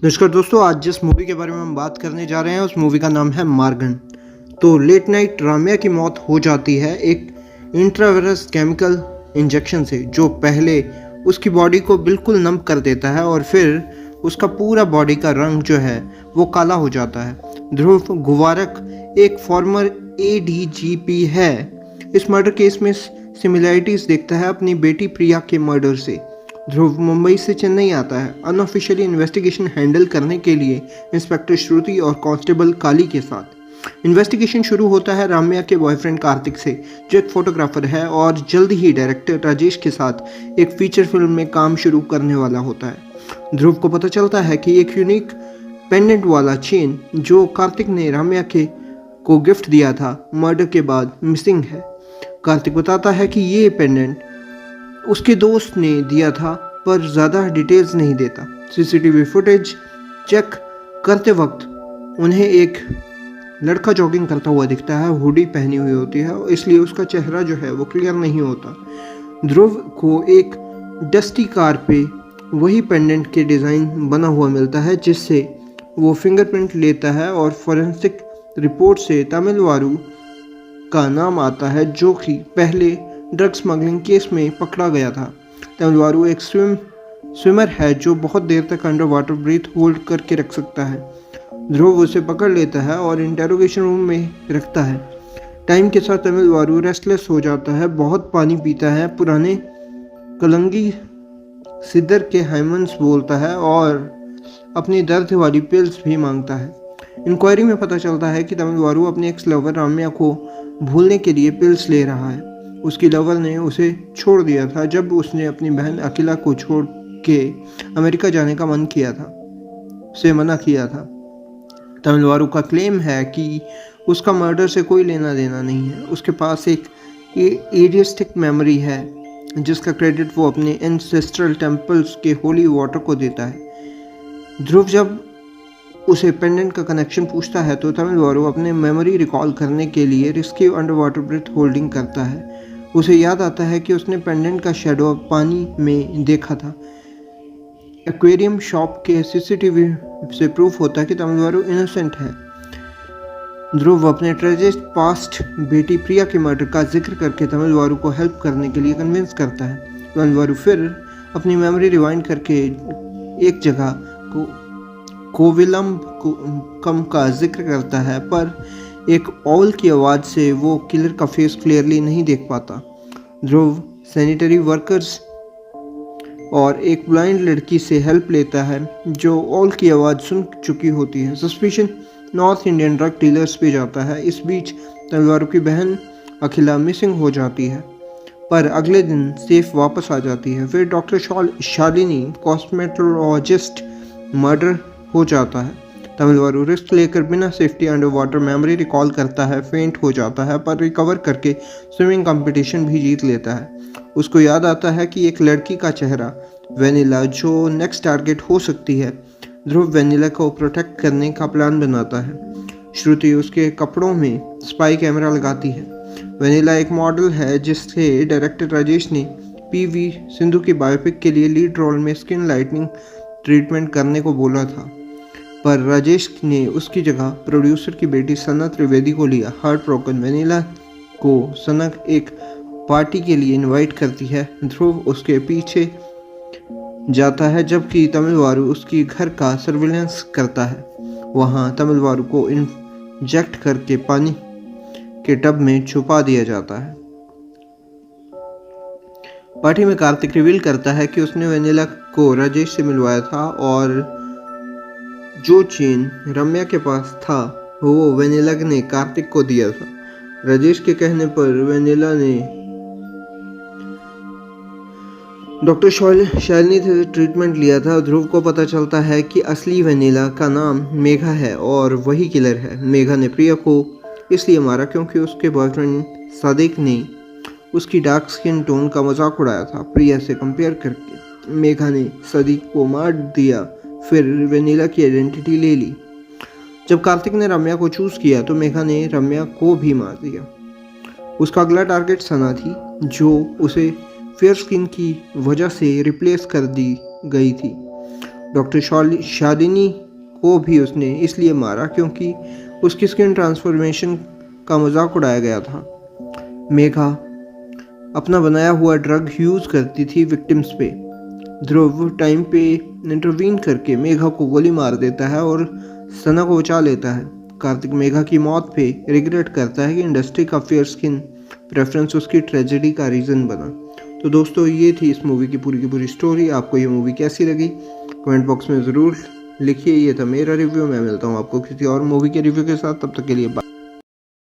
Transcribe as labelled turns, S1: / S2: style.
S1: नमस्कार दोस्तों, आज जिस मूवी के बारे में हम बात करने जा रहे हैं उस मूवी का नाम है मार्गन। तो लेट नाइट राम्या की मौत हो जाती है एक इंट्रावेनस केमिकल इंजेक्शन से, जो पहले उसकी बॉडी को बिल्कुल नम कर देता है और फिर उसका पूरा बॉडी का रंग जो है वो काला हो जाता है। ध्रुव गुवारक एक फॉर्मर एडीजीपी है। इस मर्डर केस में सिमिलैरिटीज देखता है अपनी बेटी प्रिया के मर्डर से। ध्रुव मुंबई से चेन्नई आता है अनऑफिशियली इन्वेस्टिगेशन हैंडल करने के लिए इंस्पेक्टर श्रुति और कांस्टेबल काली के साथ। इन्वेस्टिगेशन शुरू होता है राम्या के बॉयफ्रेंड कार्तिक से, जो एक फोटोग्राफर है और जल्द ही डायरेक्टर राजेश के साथ एक फीचर फिल्म में काम शुरू करने वाला होता है। ध्रुव को पता चलता है कि एक यूनिक पेंडेंट वाला चेन जो कार्तिक ने राम्या को गिफ्ट दिया था मर्डर के बाद मिसिंग है। कार्तिक बताता है कि ये पेंडेंट उसके दोस्त ने दिया था, पर ज़्यादा डिटेल्स नहीं देता। सीसीटीवी फुटेज चेक करते वक्त उन्हें एक लड़का जॉगिंग करता हुआ दिखता है, हुडी पहनी हुई होती है, इसलिए उसका चेहरा जो है वो क्लियर नहीं होता। ध्रुव को एक डस्टी कार पे वही पेंडेंट के डिज़ाइन बना हुआ मिलता है, जिससे वो फिंगरप्रिंट लेता है और फॉरेंसिक रिपोर्ट से तमिलवारू का नाम आता है, जो कि पहले ड्रग स्मगलिंग केस में पकड़ा गया था। तमिलवारू एक स्विमर है जो बहुत देर तक अंडर वाटर ब्रीथ होल्ड करके रख सकता है। ध्रुव उसे पकड़ लेता है और इंटेरोगेशन रूम में रखता है। टाइम के साथ तमिलवारू रेस्टलेस हो जाता है, बहुत पानी पीता है, पुराने कलंगी सिद्धर के हाइमन्स बोलता है और अपनी दर्द वाली पिल्स भी मांगता है। इंक्वायरी में पता चलता है कि तमिलवारू अपने एक्स लवर राम्या को भूलने के लिए पिल्स ले रहा है। उसकी लवर ने उसे छोड़ दिया था जब उसने अपनी बहन अखिला को छोड़ के अमेरिका जाने का मना किया था। तमिलवारू का क्लेम है कि उसका मर्डर से कोई लेना देना नहीं है। उसके पास एक एडियस्टिक मेमोरी है जिसका क्रेडिट वो अपने एंसेस्ट्रल टेम्पल्स के होली वाटर को देता है। ध्रुव जब उसे पेंडेंट का कनेक्शन पूछता है तो तमिलवारू अपने मेमोरी रिकॉल करने के लिए risky underwater breath holding करता है। उसे याद आता है कि उसने पेंडेंट का शेडो पानी में देखा था। एक्वेरियम शॉप के सीसीटीवी से प्रूफ होता है कि तमिलवारू इनोसेंट है। ध्रुव अपने ट्रेजिक पास्ट बेटी प्रिया के मर्डर का जिक्र करके तमिलवारू को हेल्प करने के लिए कन्विंस करता है। तमिलवारू फिर अपनी मेमोरी रिवाइंड करके एक जगह को कोविलम का जिक्र करता है, पर एक ऑल की आवाज़ से वो किलर का फेस क्लियरली नहीं देख पाता। ध्रुव सैनिटरी वर्कर्स और एक ब्लाइंड लड़की से हेल्प लेता है जो ऑल की आवाज़ सुन चुकी होती है। Suspicion north Indian drug dealers पे जाता है। इस बीच तमिलवारू की बहन अखिला मिसिंग हो जाती है, पर अगले दिन सेफ वापस आ जाती है। फिर डॉक्टर शालिनी कॉस्मेटोलॉजिस्ट मर्डर हो जाता है। तमिलवारू रिस्क लेकर बिना safety under water memory recall करता है, फेंट हो जाता है, पर रिकवर करके स्विमिंग कंपटीशन भी जीत लेता है। उसको याद आता है कि एक लड़की का चेहरा वेनिला जो नेक्स्ट टारगेट हो सकती है। ध्रुव वेनिला को प्रोटेक्ट करने का प्लान बनाता है। श्रुति उसके कपड़ों में स्पाई कैमरा लगाती है। वेनिला एक मॉडल है जिससे डायरेक्टर राजेश ने PV सिंधु की बायोपिक के लिए लीड रोल में स्किन लाइटनिंग ट्रीटमेंट करने को बोला था, पर राजेश ने उसकी जगह प्रोड्यूसर की बेटी सना त्रिवेदी को लिया। हार्ट ब्रोकन वेनिला को सना एक पार्टी के लिए इनवाइट करती है। ध्रुव उसके पीछे जाता है जबकि तमिलवारू उसकी घर का सर्विलेंस करता है। वहाँ तमिलवारू को इंजेक्ट करके पानी के टब में छुपा दिया जाता है। पार्टी में कार्तिक रिवील करता है कि उसने वेनिला को राजेश से मिलवाया था और जो चेन रम्या के पास था वो वेनिला ने कार्तिक को दिया था। राजेश के कहने पर वेनिला ने डॉक्टर शालिनी से ट्रीटमेंट लिया था। ध्रुव को पता चलता है कि असली वेनिला का नाम मेघा है और वही किलर है। मेघा ने प्रिया को इसलिए मारा क्योंकि उसके बॉयफ्रेंड सादिक ने उसकी डार्क स्किन टोन का मजाक उड़ाया था। प्रिया से कंपेयर करके मेघा ने सादिक को मार दिया, फिर वेनिला की आइडेंटिटी ले ली। जब कार्तिक ने रम्या को चूज किया तो मेघा ने रम्या को भी मार दिया। उसका अगला टारगेट सना थी, जो उसे फेयर स्किन की वजह से रिप्लेस कर दी गई थी। डॉक्टर शालिनी को भी उसने इसलिए मारा क्योंकि उसकी स्किन ट्रांसफॉर्मेशन का मजाक उड़ाया गया था। मेघा अपना बनाया हुआ ड्रग यूज़ करती थी विक्टिम्स पे। ध्रुव टाइम पे इंटरवीन करके मेघा को गोली मार देता है और सना को बचा लेता है। कार्तिक मेघा की मौत पे रिग्रेट करता है कि इंडस्ट्री का फेयर स्किन प्रेफरेंस उसकी ट्रेजेडी का रीज़न बना। तो दोस्तों ये थी इस मूवी की पूरी स्टोरी। आपको ये मूवी कैसी लगी कमेंट बॉक्स में ज़रूर लिखिए। ये था मेरा रिव्यू। मैं मिलता हूँ आपको किसी और मूवी के रिव्यू के साथ। तब तक के लिए बाय।